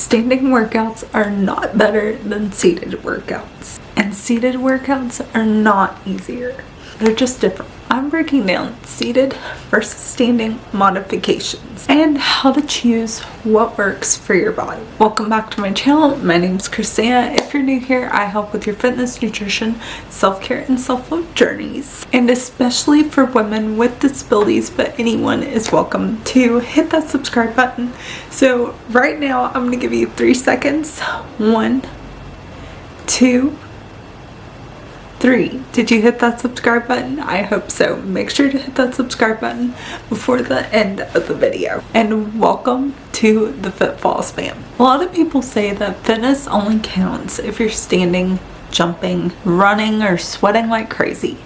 Standing workouts are not better than seated workouts, and seated workouts are not easier. They're just different. I'm breaking down seated versus standing modifications and how to choose what works for your body. Welcome back to my channel. My name is Christina. If you're new here, I help with your fitness, nutrition, self-care, and self-love journeys. And especially for women with disabilities, but anyone is welcome to hit that subscribe button. So right now, I'm going to give you 3 seconds. 1, 2, 3. Did you hit that subscribe button? I hope so. Make sure to hit that subscribe button before the end of the video. And welcome to the Fit Falls fam. A lot of people say that fitness only counts if you're standing, jumping, running, or sweating like crazy.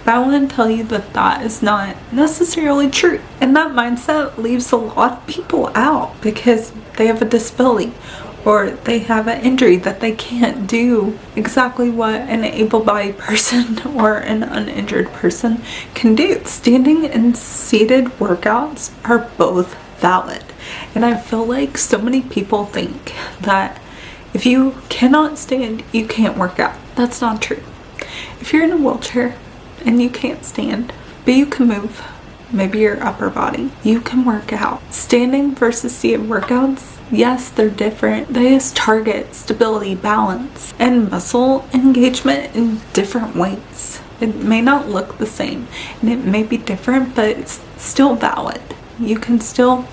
But I want to tell you that that is not necessarily true. And that mindset leaves a lot of people out because they have a disability or they have an injury that they can't do exactly what an able-bodied person or an uninjured person can do. Standing and seated workouts are both valid. And I feel like so many people think that if you cannot stand, you can't work out. That's not true. If you're in a wheelchair and you can't stand, but you can move maybe your upper body, you can work out. Standing versus seated workouts, yes, they're different. They just target stability, balance, and muscle engagement in different ways. It may not look the same and it may be different, but it's still valid. You can still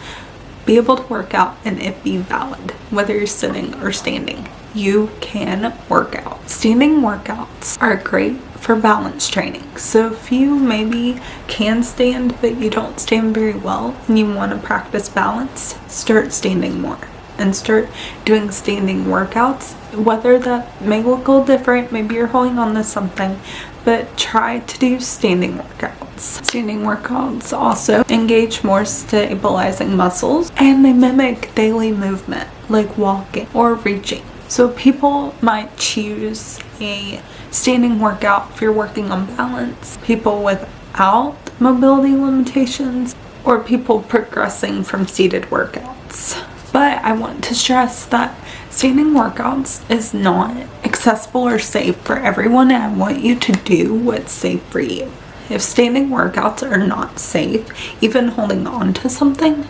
be able to work out and it be valid, whether you're sitting or standing. You can work out. Standing workouts are great for balance training. So if you maybe can stand but you don't stand very well and you want to practice balance, start standing more and start doing standing workouts. Whether that may look a little different, maybe you're holding on to something, but try to do standing workouts. Standing workouts also engage more stabilizing muscles and they mimic daily movement like walking or reaching. So people might choose a standing workout if you're working on balance, people without mobility limitations, or people progressing from seated workouts. But I want to stress that standing workouts is not accessible or safe for everyone, and I want you to do what's safe for you. If standing workouts are not safe, even holding on to something,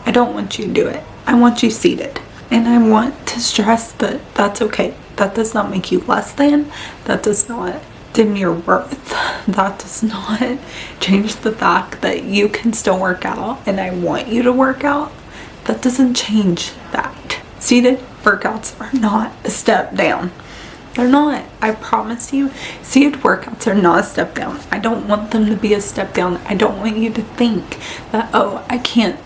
I don't want you to do it. I want you seated. And I want to stress that that's okay. That does not make you less than. That does not dim your worth. That does not change the fact that you can still work out and I want you to work out. That doesn't change that. Seated workouts are not a step down. They're not. I promise you, seated workouts are not a step down. I don't want them to be a step down. I don't want you to think that, oh, I can't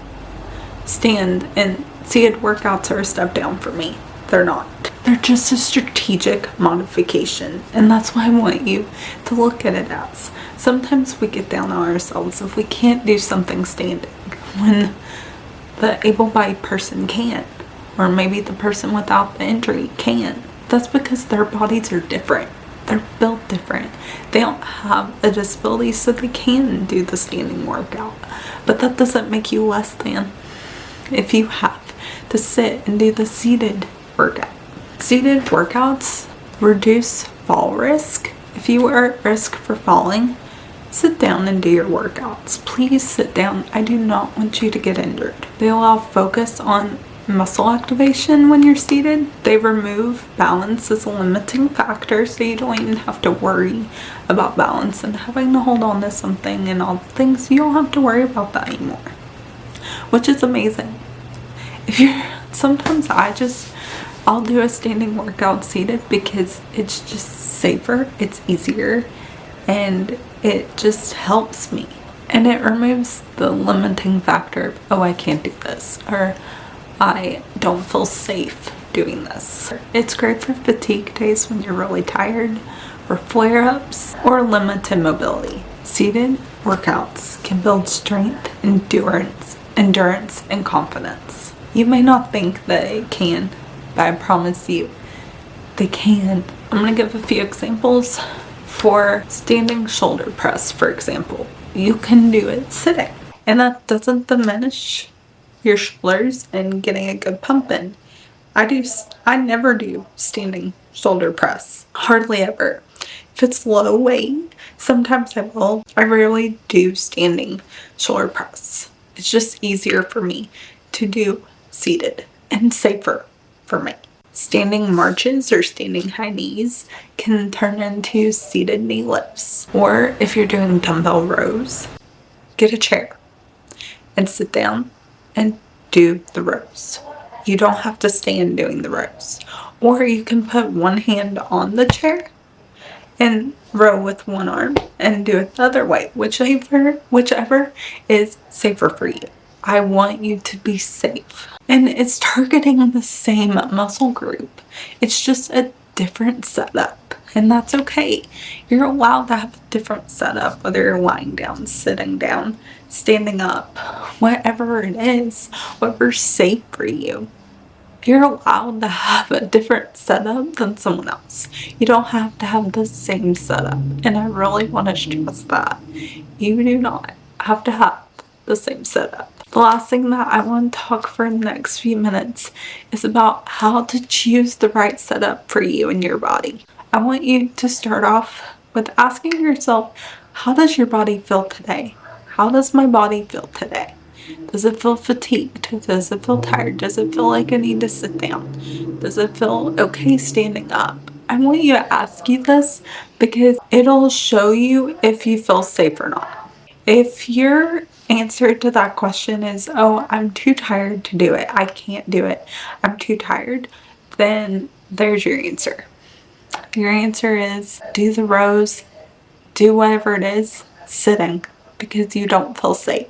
stand and seated workouts are a step down for me. They're not. They're just a strategic modification. And that's why I want you to look at it as. Sometimes we get down on ourselves if we can't do something standing when the able-bodied person can, or maybe the person without the injury can. That's because their bodies are different. They're built different. They don't have a disability, so they can do the standing workout. But that doesn't make you less than if you have to sit and do the seated workout. Seated workouts reduce fall risk. If you are at risk for falling, sit down and do your workouts. Please sit down. I do not want you to get injured. They allow focus on muscle activation when you're seated. They remove balance as a limiting factor, so you don't even have to worry about balance and having to hold on to something and all the things. You don't have to worry about that anymore, which is amazing. Sometimes I'll do a standing workout seated because it's just safer, it's easier, and it just helps me. And it removes the limiting factor of, oh, I can't do this, or I don't feel safe doing this. It's great for fatigue days when you're really tired, or flare-ups, or limited mobility. Seated workouts can build strength, endurance, and confidence. You may not think that it can, but I promise you, they can. I'm going to give a few examples. For standing shoulder press, for example, you can do it sitting. And that doesn't diminish your shoulders and getting a good pump in. I never do standing shoulder press. Hardly ever. If it's low weight, sometimes I will. I rarely do standing shoulder press. It's just easier for me to do seated and safer for me. Standing marches or standing high knees can turn into seated knee lifts. Or if you're doing dumbbell rows, get a chair and sit down and do the rows. You don't have to stand doing the rows. Or you can put one hand on the chair and row with one arm and do it the other way, whichever is safer for you. I want you to be safe. And it's targeting the same muscle group. It's just a different setup. And that's okay. You're allowed to have a different setup, whether you're lying down, sitting down, standing up, whatever it is, whatever's safe for you. You're allowed to have a different setup than someone else. You don't have to have the same setup. And I really want to stress that. You do not have to have the same setup. The last thing that I want to talk for the next few minutes is about how to choose the right setup for you and your body. I want you to start off with asking yourself, how does your body feel today? How does my body feel today? Does it feel fatigued? Does it feel tired? Does it feel like I need to sit down? Does it feel okay standing up? I want you to ask you this because it'll show you if you feel safe or not. If your answer to that question is, oh, I'm too tired to do it, I can't do it, I'm too tired, then there's your answer. Your answer is do the rows, do whatever it is, sitting, because you don't feel safe,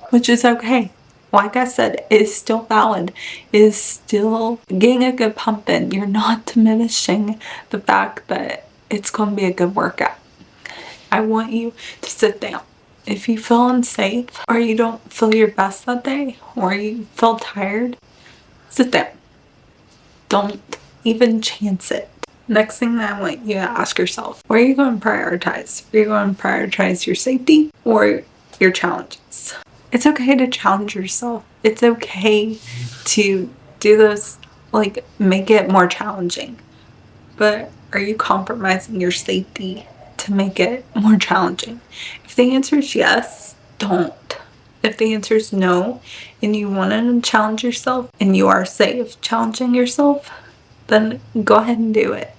which is okay. Like I said, it is still valid. It is still getting a good pump in. You're not diminishing the fact that it's going to be a good workout. I want you to sit down. If you feel unsafe or you don't feel your best that day or you feel tired, sit down. Don't even chance it. Next thing that I want you to ask yourself, where are you going to prioritize? Are you going to prioritize your safety or your challenges? It's okay to challenge yourself. It's okay to do those, like, make it more challenging. But are you compromising your safety to make it more challenging? If the answer is yes, don't. If the answer is no, and you want to challenge yourself and you are safe challenging yourself, then go ahead and do it.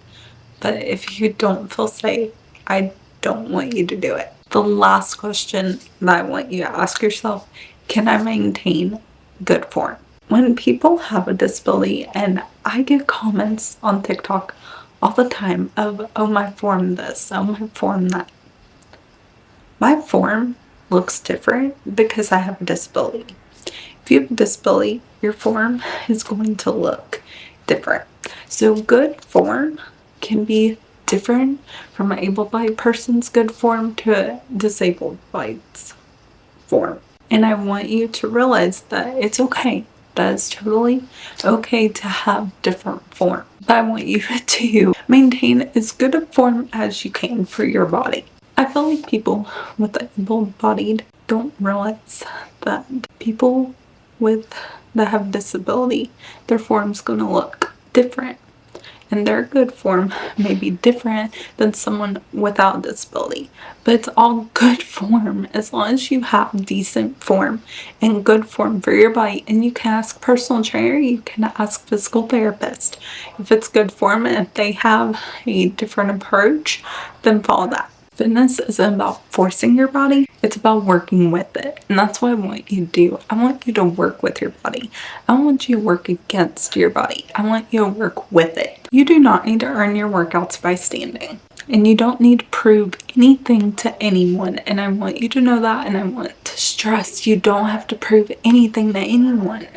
But if you don't feel safe, I don't want you to do it. The last question that I want you to ask yourself, can I maintain good form? When people have a disability, and I get comments on TikTok all the time of, oh, my form this, oh, my form that. My form looks different because I have a disability. If you have a disability, your form is going to look different. So good form can be different from an able-bodied person's good form to a disabled-body's form. And I want you to realize that it's okay. That is totally okay to have different form. But I want you to maintain as good a form as you can for your body. I feel like people with able-bodied don't realize that people that have disability, their form's gonna look different. And their good form may be different than someone without disability. But it's all good form as long as you have decent form and good form for your body. And you can ask personal trainer, you can ask physical therapist. If it's good form and if they have a different approach, then follow that. Fitness isn't about forcing your body, it's about working with it. And that's what I want you to do. I want you to work with your body. I don't want you to work against your body. I want you to work with it. You do not need to earn your workouts by standing. And you don't need to prove anything to anyone. And I want you to know that, and I want to stress you don't have to prove anything to anyone.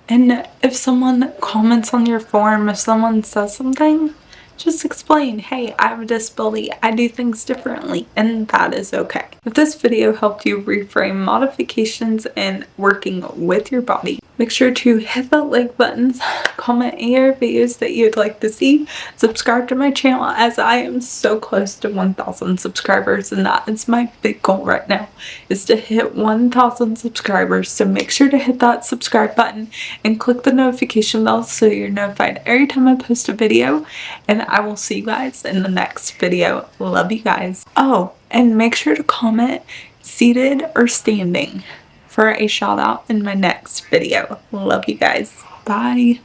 And if someone comments on your form, if someone says something, just explain, hey, I have a disability, I do things differently, and that is okay. If this video helped you reframe modifications and working with your body, Make sure to hit that like button, comment any other videos that you'd like to see, subscribe to my channel as I am so close to 1,000 subscribers, and that is my big goal right now, is to hit 1,000 subscribers. So make sure to hit that subscribe button and click the notification bell so you're notified every time I post a video, and I will see you guys in the next video. Love you guys. Oh, and make sure to comment seated or standing for a shout out in my next video. Love you guys. Bye.